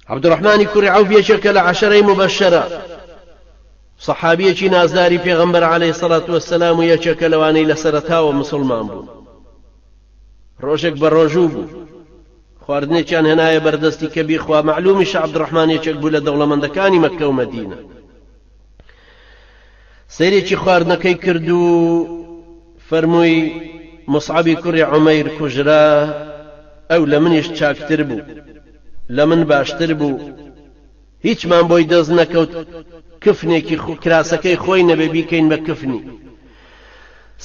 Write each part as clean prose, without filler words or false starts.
عەبدوڕەحمانی کوڕی عەوف یەکێکە لە عەشەرەی مبەششەرە، سەحابیەکی نازداری پێغەمبەر عەلەیهی سەڵات وەسسەلام و یەکێکە لەوانەی لە سەرەتاوە موسڵمان بوون. ڕۆژێک بە ڕۆژوو بوو، خواردنێکیان هێنایە بەردەستی کە بیخوا. معلومیش عەبدوڕەحمان یەکێک بوو لە دەوڵەمەندەکانی مەککە و مەدینە. سەیرێکی خواردنەکەی کرد و فەرمووی موسعەبی کوڕی عومەیر کوژرا، ئەو لە منیش چاکتر بوو، لە من باشتر بوو، هیچمان بۆی دەست نەکەوت کفنێکی کراسەکەی خۆی نەبێ بیکەین بە کفنی.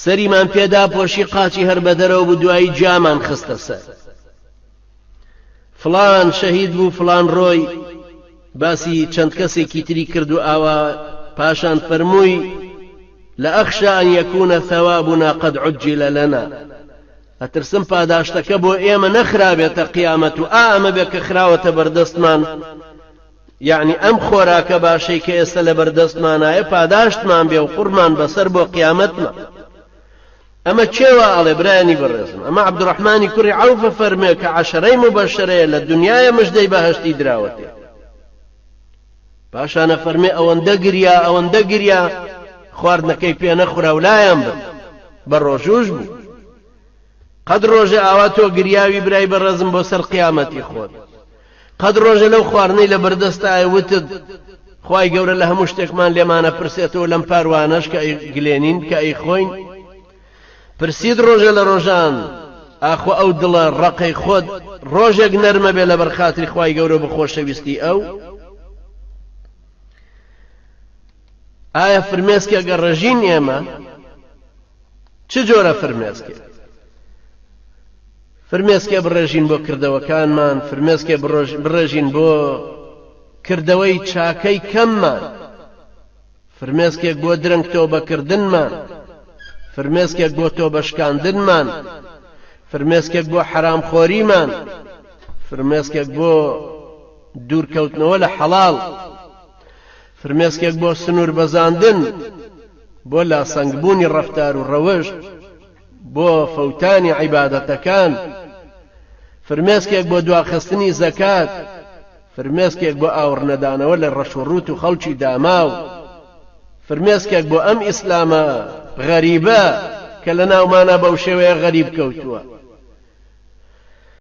سەریمان پێدا پۆشی قاچی هەر بەدەرەوە بوو، دوایی جامان خستە سەر. فلان شەهید بوو، فلان ڕۆی باسی چەند کەسێکی تری کرد و ئاوا پاشان فەرمووی لأخشى أن يكون ثوابنا قد عجل لنا. ئەترسم پاداشتەکە بۆ ئێمە نەخرابێتە قیامەت و ئەمە بێ کە خراوەتە بەردەستمان، یعنی ئەم خۆراکە باشەی کە ئێستا لە بەردەستمانایە پاداشتمان بێ و قوڕمان بەسەر بۆ قیامەتمان. ئەمە چێوە ئەڵێ برایانی بەڕێزم؟ ئەمە عەبدوڕەحمانی کوڕی عەوفە فەرمێ کە عەشەرەی مبەششەرەیە لە دنیایە مژدەی بەهەشتی دراوەتێ. پاشانە فەرمێ ئەوەندە گریا ئەوەندە گریا خواردنەکەی پێ نەخورا و لایەن بن، بە ڕۆژوش بوو. قەد ڕۆژێ ئاوا تۆ گریاوی برای بەڕێزم بۆ سەر قیامەتی خۆت، قەد ڕۆژە لەو خواردنەی لە بەردەستایە وتت خوای گەورە لە هەموو شتێکمان لێمانە پرسێتەوە لەم پاروانەش کە ئەی گلێنین کە ئەی خۆین. پرسید ڕۆژە لە ڕۆژان ئاخۆ ئەو دڵە ڕقەی خۆت ڕۆژێک نەرمە بێ لە بەرخاتری خوای گەورە بە خۆشەویستی ئەو؟ ئایا فرمێسکێ گەڕەژین ئێمە چ جۆرە فرمێسکێ؟ فرمێسکێ بڕێژین بۆ کردەوەکانمان، فرمێسکێ بڕێژین بۆ کردەوەی چاکەی کەممان، فرمێسکێک بۆ درەنگ تۆبەکردنمان، فرمێسکێک بۆ تۆبەشکاندنمان، فرمێسکێک بۆ حرامخۆریمان، فرمێسکێک بۆ دوورکەوتنەوە لە حەڵاڵ، فرمێسکێک بۆ سنوور بەزاندن، بۆ لاسەنگبوونی ڕەفتار و ڕەوەشت، بۆ فەوتانی عیبادەتەکان، فرمێسکێک بۆ دواخستنی زەکات، فرمێسکێک بۆ ئاوڕنەدانەوە لە ڕەشوڕوت و خەڵکی داماو، فرمێسکێک بۆ ئەم ئیسلامە غەریبە کە لە ناومانە بەو شێوەیە غەریب کەوتووە.